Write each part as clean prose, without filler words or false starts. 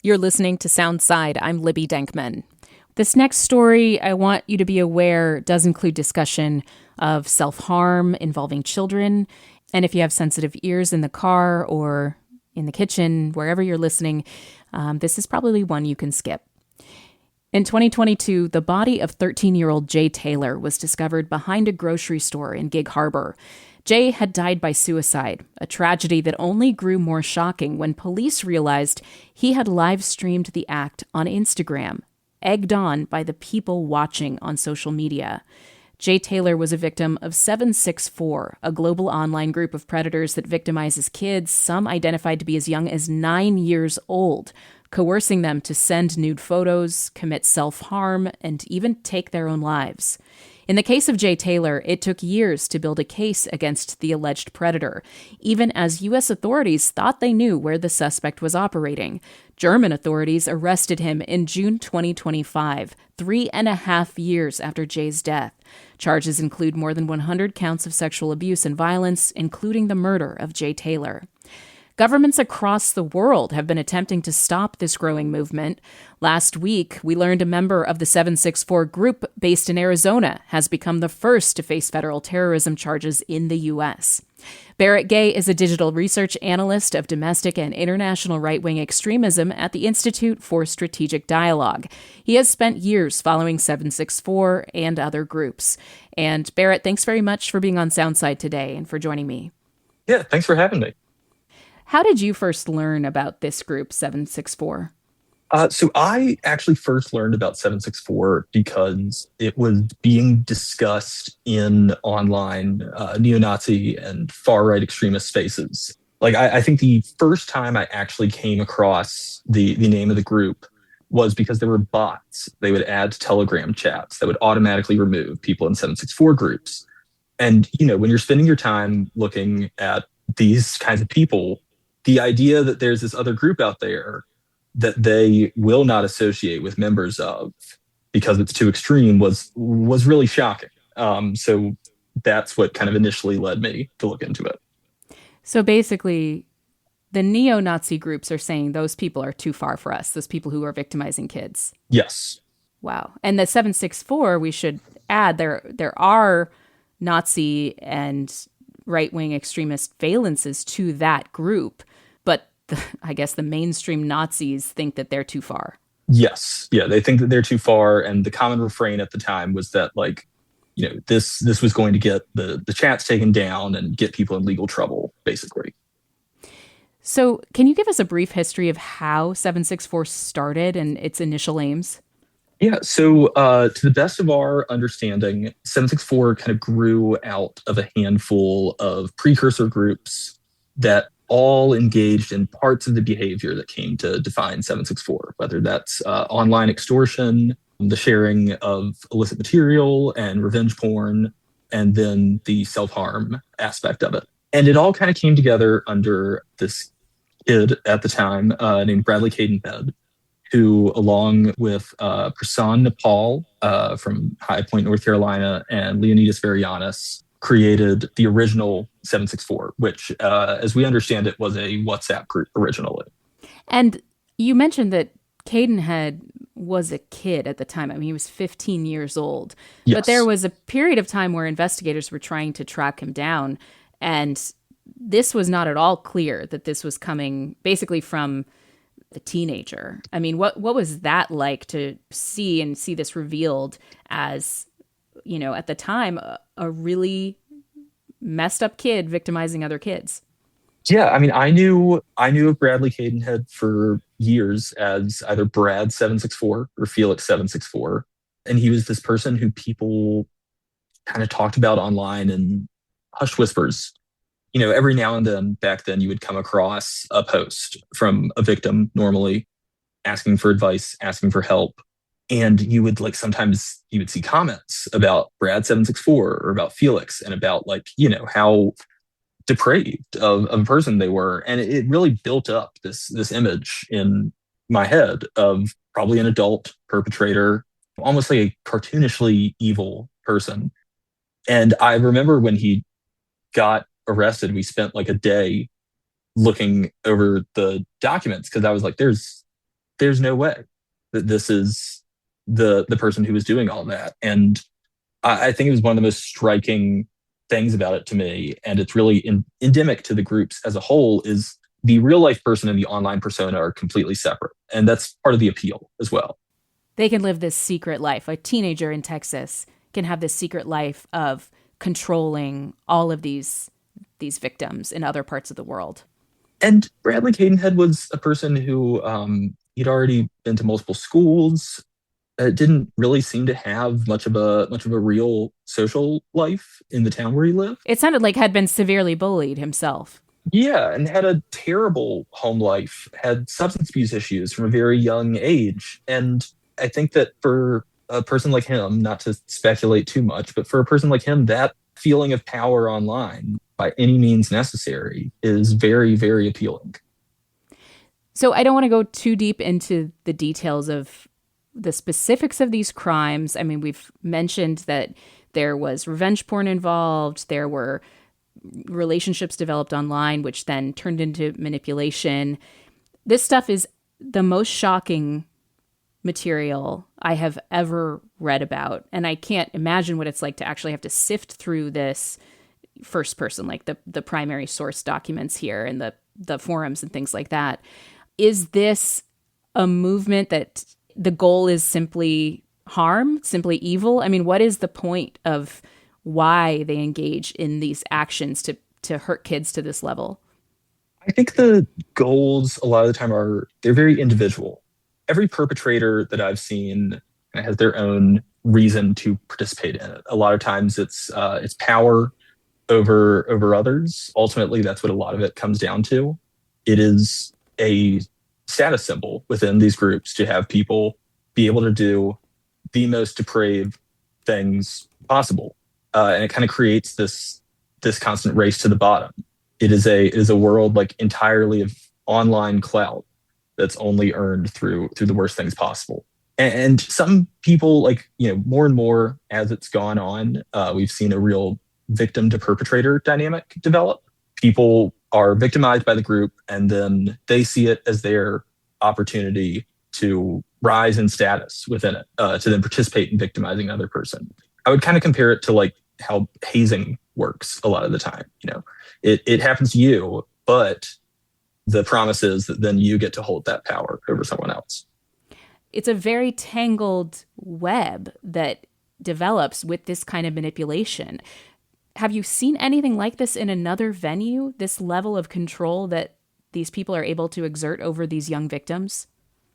You're listening to Soundside. I'm Libby Denkman. This next story, I want you to be aware, does include discussion of self-harm involving children. And if you have sensitive ears in the car or in the kitchen, wherever you're listening, this is probably one you can skip. In 2022, the body of 13-year-old Jay Taylor was discovered behind a grocery store in Gig Harbor. Jay had died by suicide, a tragedy that only grew more shocking when police realized he had live-streamed the act on Instagram, egged on by the people watching on social media. Jay Taylor was a victim of 764, a global online group of predators that victimizes kids, some identified to be as young as 9 years old, coercing them to send nude photos, commit self-harm, and even take their own lives. In the case of Jay Taylor, it took years to build a case against the alleged predator, even as U.S. authorities thought they knew where the suspect was operating. German authorities arrested him in June 2025, 3.5 years after Jay's death. Charges include more than 100 counts of sexual abuse and violence, including the murder of Jay Taylor. Governments across the world have been attempting to stop this growing movement. Last week, we learned a member of the 764 group based in Arizona has become the first to face federal terrorism charges in the U.S. Barrett Gay is a digital research analyst of domestic and international right-wing extremism at the Institute for Strategic Dialogue. He has spent years following 764 and other groups. And Barrett, thanks very much for being on Soundside today and for joining me. Yeah, thanks for having me. How did you first learn about this group, 764? So I actually first learned about 764 because it was being discussed in online neo-Nazi and far-right extremist spaces. I think the first time I actually came across the name of the group was because there were bots. They would add to Telegram chats that would automatically remove people in 764 groups. And, when you're spending your time looking at these kinds of people, the idea that there's this other group out there that they will not associate with members of because it's too extreme was really shocking. So that's what kind of initially led me to look into it. So basically, the neo-Nazi groups are saying those people are too far for us, those people who are victimizing kids. Yes. Wow. And the 764, we should add, there are Nazi and right-wing extremist valences to that group, but I guess the mainstream Nazis think that they're too far. Yes. Yeah, they think that they're too far. And the common refrain at the time was that this was going to get the chats taken down and get people in legal trouble, basically. So can you give us a brief history of how 764 started and its initial aims? Yeah, so to the best of our understanding, 764 kind of grew out of a handful of precursor groups that all engaged in parts of the behavior that came to define 764, whether that's online extortion, the sharing of illicit material and revenge porn, and then the self-harm aspect of it. And it all kind of came together under this kid at the time named Bradley Cadenhead, who, along with Prasanna Nepal from High Point, North Carolina, and Leonidas Varianis, created the original 764, which, as we understand it, was a WhatsApp group originally. And you mentioned that Cadenhead was a kid at the time. I mean, he was 15 years old. But there Yes. was a period of time where investigators were trying to track him down. And this was not at all clear that this was coming basically from a teenager. I mean, what was that like to see this revealed as, at the time, a really messed up kid victimizing other kids? Yeah, I mean, I knew of Bradley Cadenhead for years as either Brad 764 or Felix 764. And he was this person who people kind of talked about online in hushed whispers. Every now and then back then you would come across a post from a victim normally asking for advice, asking for help. And you would sometimes you would see comments about Brad 764 or about Felix and about how depraved of a person they were. And it really built up this image in my head of probably an adult perpetrator, almost like a cartoonishly evil person. And I remember when he got arrested, we spent like a day looking over the documents because I was like, there's no way that this is the person who was doing all that. And I think it was one of the most striking things about it to me, and it's really endemic to the groups as a whole, is the real life person and the online persona are completely separate. And that's part of the appeal as well. They can live this secret life. A teenager in Texas can have this secret life of controlling all of these victims in other parts of the world. And Bradley Cadenhead was a person who he'd already been to multiple schools. Didn't really seem to have much of a real social life in the town where he lived. It sounded like had been severely bullied himself. Yeah, and had a terrible home life, had substance abuse issues from a very young age. And I think that for a person like him, not to speculate too much, but for a person like him, that feeling of power online by any means necessary is very, very appealing. So I don't want to go too deep into the details of the specifics of these crimes. I mean, we've mentioned that there was revenge porn involved. There were relationships developed online, which then turned into manipulation. This stuff is the most shocking material I have ever read about. And I can't imagine what it's like to actually have to sift through this first person, like the primary source documents here and the forums and things like that. Is this a movement that the goal is simply harm, simply evil? I mean, what is the point of why they engage in these actions to hurt kids to this level? I think the goals a lot of the time they're very individual. Every perpetrator that I've seen has their own reason to participate in it. A lot of times it's power over others. Ultimately, that's what a lot of it comes down to. It is a status symbol within these groups to have people be able to do the most depraved things possible, and it kind of creates this constant race to the bottom. It is a world like entirely of online clout that's only earned through the worst things possible. And some people, like, more and more as it's gone on, we've seen a real victim to perpetrator dynamic develop. People are victimized by the group, and then they see it as their opportunity to rise in status within it, to then participate in victimizing another person. I would kind of compare it to like how hazing works a lot of the time. It happens to you, but the promise is that then you get to hold that power over someone else. It's a very tangled web that develops with this kind of manipulation. Have you seen anything like this in another venue? This level of control that these people are able to exert over these young victims?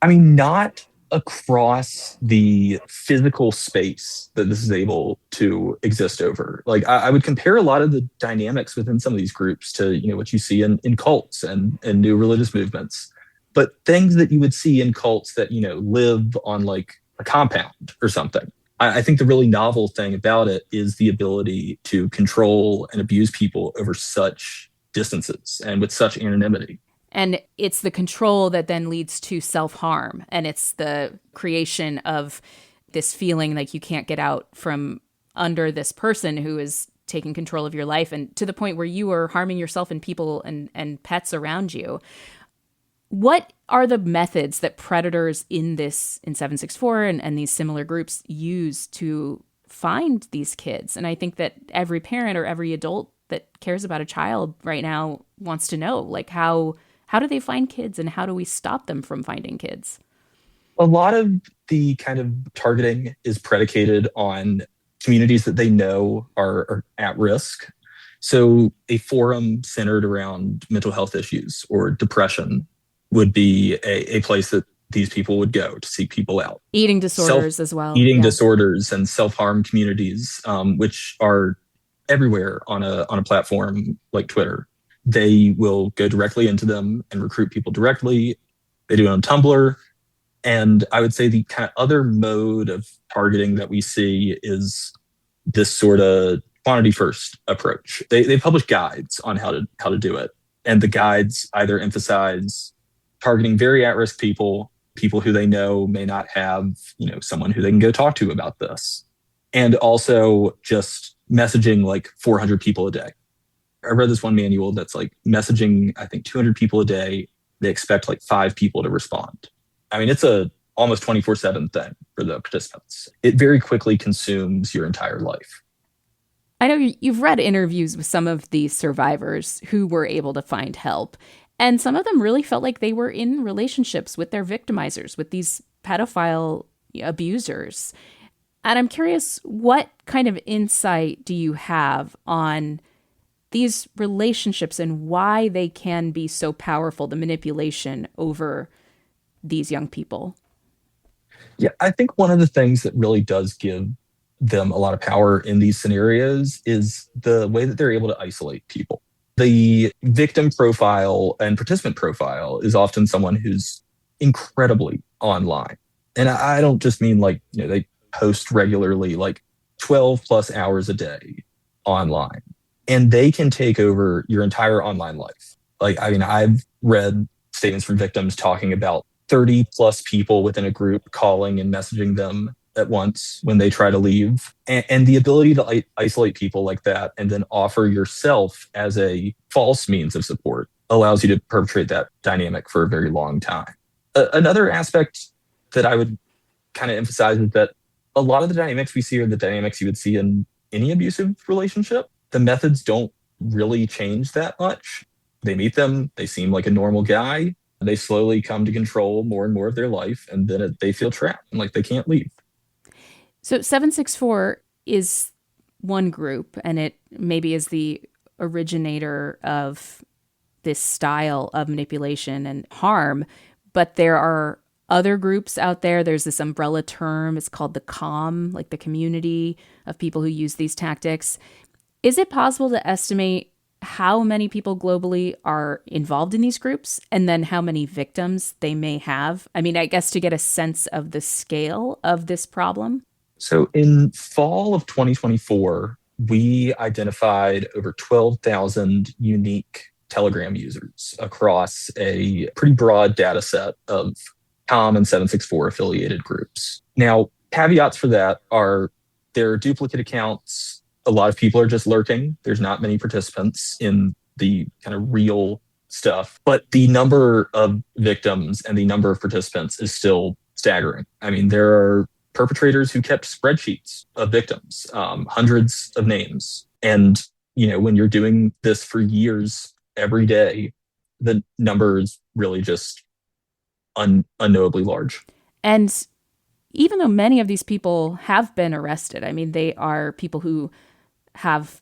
I mean, not across the physical space that this is able to exist over. Like, I would compare a lot of the dynamics within some of these groups to, what you see in cults and new religious movements. But things that you would see in cults that, live on like a compound or something. I think the really novel thing about it is the ability to control and abuse people over such distances and with such anonymity. And it's the control that then leads to self-harm. And it's the creation of this feeling like you can't get out from under this person who is taking control of your life, and to the point where you are harming yourself and people and pets around you. What are the methods that predators in 764 and these similar groups use to find these kids? And I think that every parent or every adult that cares about a child right now wants to know, like, how do they find kids and how do we stop them from finding kids? A lot of the kind of targeting is predicated on communities that they know are at risk. So a forum centered around mental health issues or depression would be a place that these people would go to seek people out. Eating disorders as well. Eating disorders and self-harm communities, which are everywhere on a platform like Twitter. They will go directly into them and recruit people directly. They do it on Tumblr. And I would say the kind of other mode of targeting that we see is this sort of quantity first approach. They publish guides on how to do it. And the guides either emphasize targeting very at-risk people who they know may not have, someone who they can go talk to about this. And also just messaging like 400 people a day. I read this one manual that's like messaging, I think, 200 people a day. They expect like 5 people to respond. I mean, it's a almost 24/7 thing for the participants. It very quickly consumes your entire life. I know you've read interviews with some of these survivors who were able to find help, and some of them really felt like they were in relationships with their victimizers, with these pedophile abusers. And I'm curious, what kind of insight do you have on these relationships and why they can be so powerful, the manipulation over these young people? Yeah, I think one of the things that really does give them a lot of power in these scenarios is the way that they're able to isolate people. The victim profile and participant profile is often someone who's incredibly online. And I don't just mean like, they post regularly, like 12 plus hours a day online. And they can take over your entire online life. Like, I mean, I've read statements from victims talking about 30 plus people within a group calling and messaging them at once when they try to leave. And the ability to isolate people like that and then offer yourself as a false means of support allows you to perpetrate that dynamic for a very long time. Another aspect that I would kind of emphasize is that a lot of the dynamics we see are the dynamics you would see in any abusive relationship. The methods don't really change that much. They meet them, they seem like a normal guy, they slowly come to control more and more of their life, and then they feel trapped and like they can't leave. So 764 is one group, and it maybe is the originator of this style of manipulation and harm, but there are other groups out there. There's this umbrella term, it's called the COM, like the community of people who use these tactics. Is it possible to estimate how many people globally are involved in these groups and then how many victims they may have? I mean, I guess to get a sense of the scale of this problem. So in fall of 2024, we identified over 12,000 unique Telegram users across a pretty broad data set of COM and 764 affiliated groups. Now, caveats for that are there are duplicate accounts. A lot of people are just lurking. There's not many participants in the kind of real stuff, but the number of victims and the number of participants is still staggering. I mean, there are perpetrators who kept spreadsheets of victims, hundreds of names. And, when you're doing this for years every day, the number is really just unknowably large. And even though many of these people have been arrested, I mean, they are people who have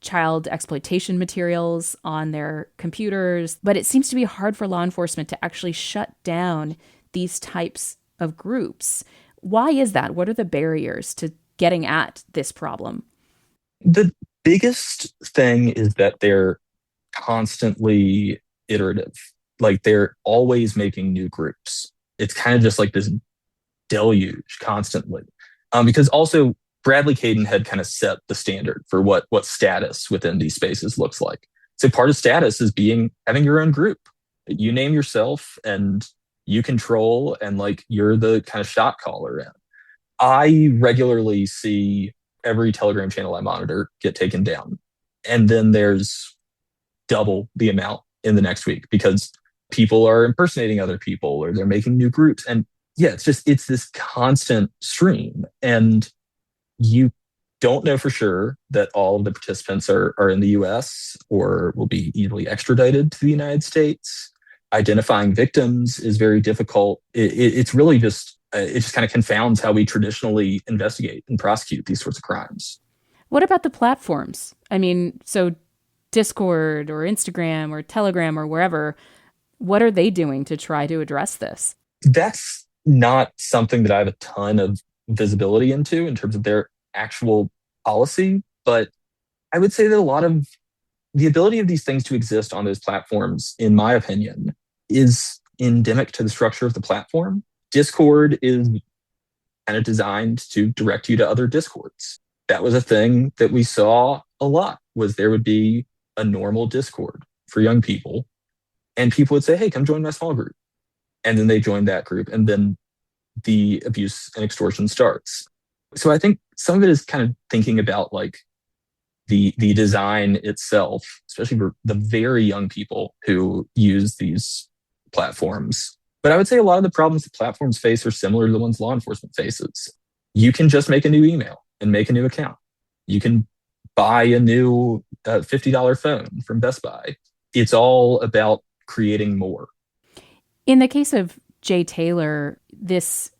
child exploitation materials on their computers, but it seems to be hard for law enforcement to actually shut down these types of groups. Why is that? What are the barriers to getting at this problem? The biggest thing is that they're constantly iterative. Like they're always making new groups. It's kind of just like this deluge constantly. Because also Bradley Caden had kind of set the standard for what status within these spaces looks like. So part of status is having your own group. You name yourself and you control, and like you're the kind of shot caller in. I regularly see every Telegram channel I monitor get taken down. And then there's double the amount in the next week because people are impersonating other people or they're making new groups. And yeah, it's this constant stream. And you don't know for sure that all of the participants are in the US or will be easily extradited to the United States. Identifying victims is very difficult. It's really just, it just kind of confounds how we traditionally investigate and prosecute these sorts of crimes. What about the platforms? I mean, so Discord or Instagram or Telegram or wherever, what are they doing to try to address this? That's not something that I have a ton of visibility into in terms of their actual policy, but I would say that a lot of the ability of these things to exist on those platforms, in my opinion, is endemic to the structure of the platform. Discord is kind of designed to direct you to other Discords. That was a thing that we saw a lot, was there would be a normal Discord for young people, and people would say, hey, come join my small group. And then they join that group, and then the abuse and extortion starts. So I think some of it is kind of thinking about like the design itself, especially for the very young people who use these platforms. But I would say a lot of the problems that platforms face are similar to the ones law enforcement faces. You can just make a new email and make a new account. You can buy a new $50 phone from Best Buy. It's all about creating more. In the case of Jay Taylor, this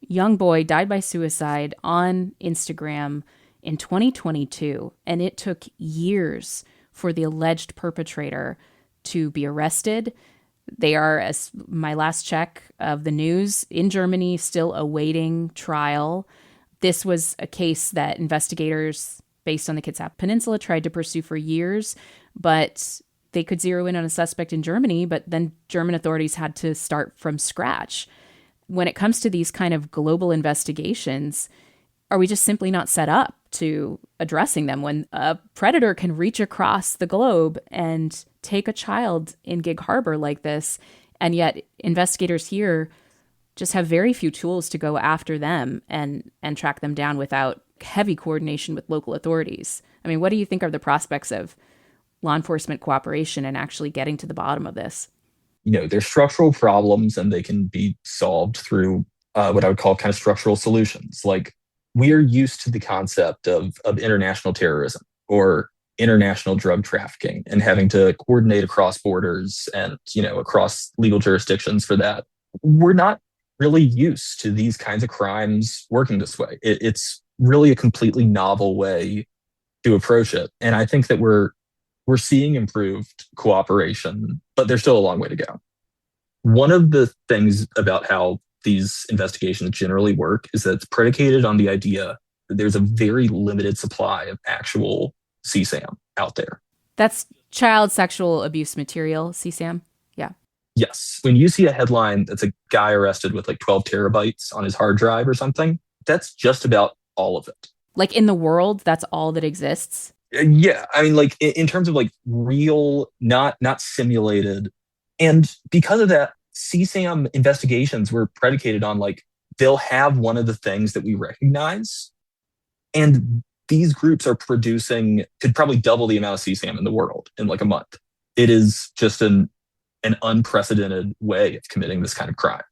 young boy died by suicide on Instagram in 2022, and it took years for the alleged perpetrator to be arrested. They are, as my last check of the news, in Germany, still awaiting trial. This was a case that investigators based on the Kitsap Peninsula tried to pursue for years, but they could zero in on a suspect in Germany, but then German authorities had to start from scratch. When it comes to these kind of global investigations, are we just simply not set up to addressing them when a predator can reach across the globe and take a child in Gig Harbor like this? And yet investigators here just have very few tools to go after them and track them down without heavy coordination with local authorities. I mean, what do you think are the prospects of law enforcement cooperation and actually getting to the bottom of this? There's structural problems and they can be solved through what I would call kind of structural solutions. Like we are used to the concept of international terrorism or international drug trafficking and having to coordinate across borders and, across legal jurisdictions for that. We're not really used to these kinds of crimes working this way. It's really a completely novel way to approach it. And I think that we're seeing improved cooperation, but there's still a long way to go. One of the things about how these investigations generally work is that it's predicated on the idea that there's a very limited supply of actual CSAM out there. That's child sexual abuse material, CSAM? Yeah. Yes. When you see a headline that's a guy arrested with like 12 terabytes on his hard drive or something, that's just about all of it. Like in the world, that's all that exists? Yeah, I mean, like in terms of like real, not simulated, and because of that, CSAM investigations were predicated on like they'll have one of the things that we recognize, and these groups are producing could probably double the amount of CSAM in the world in like a month. It is just an unprecedented way of committing this kind of crime.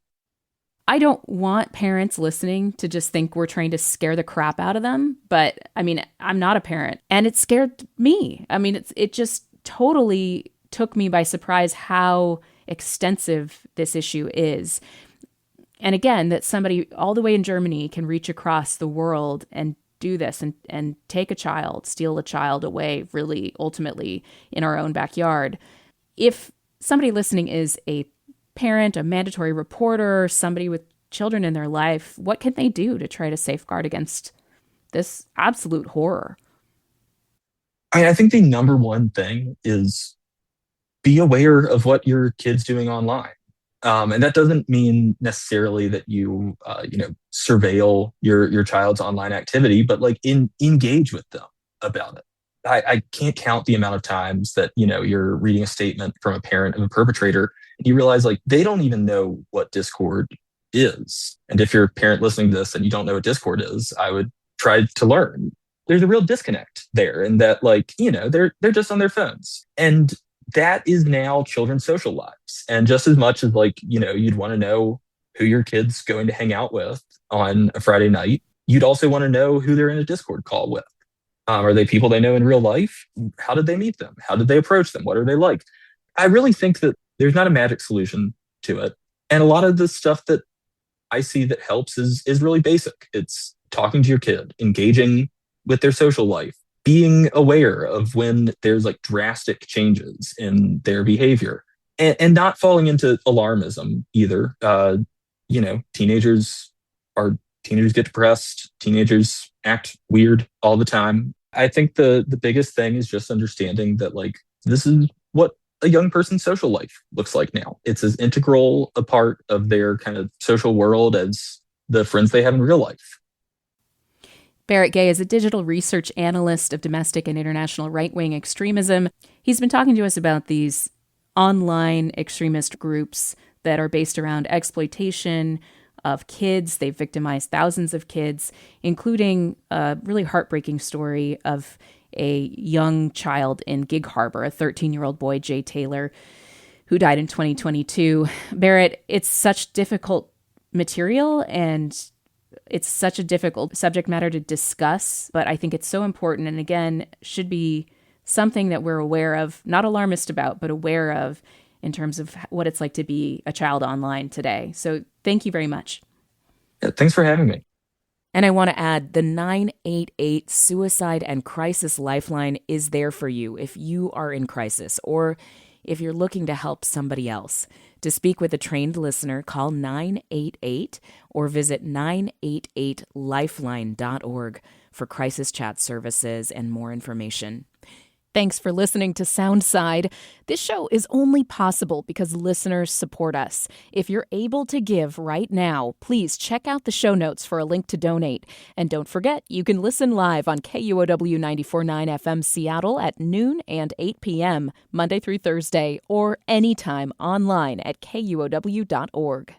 I don't want parents listening to just think we're trying to scare the crap out of them. But I mean, I'm not a parent and it scared me. I mean, it just totally took me by surprise how extensive this issue is. And again, that somebody all the way in Germany can reach across the world and do this and take a child, steal a child away, really, ultimately, in our own backyard. If somebody listening is a parent, a mandatory reporter, somebody with children in their life, what can they do to try to safeguard against this absolute horror? I mean, I think the number one thing is be aware of what your kid's doing online. And that doesn't mean necessarily that you, surveil your child's online activity, but like engage with them about it. I can't count the amount of times that, you're reading a statement from a parent of a perpetrator and you realize like they don't even know what Discord is. And if you're a parent listening to this and you don't know what Discord is, I would try to learn. There's a real disconnect there and that like, they're just on their phones. And that is now children's social lives. And just as much as like, you'd want to know who your kid's going to hang out with on a Friday night, you'd also want to know who they're in a Discord call with. Are they people they know in real life? How did they meet them? How did they approach them? What are they like? I really think that there's not a magic solution to it. And a lot of the stuff that I see that helps is really basic. It's talking to your kid, engaging with their social life, being aware of when there's like drastic changes in their behavior and not falling into alarmism either. Teenagers get depressed. Teenagers act weird all the time. I think the biggest thing is just understanding that like this is what a young person's social life looks like now. It's as integral a part of their kind of social world as the friends they have in real life. Barrett Gay is a digital research analyst of domestic and international right-wing extremism. He's been talking to us about these online extremist groups that are based around exploitation of kids. They've victimized thousands of kids, including a really heartbreaking story of a young child in Gig Harbor, a 13-year-old boy, Jay Taylor, who died in 2022. Barrett, it's such difficult material and it's such a difficult subject matter to discuss, but I think it's so important and again, should be something that we're aware of, not alarmist about, but aware of in terms of what it's like to be a child online today. So thank you very much. Yeah, thanks for having me. And I want to add the 988 Suicide and Crisis Lifeline is there for you if you are in crisis or if you're looking to help somebody else. To speak with a trained listener, call 988 or visit 988lifeline.org for crisis chat services and more information. Thanks for listening to Soundside. This show is only possible because listeners support us. If you're able to give right now, please check out the show notes for a link to donate. And don't forget, you can listen live on KUOW 94.9 FM Seattle at noon and 8 p.m., Monday through Thursday, or anytime online at KUOW.org.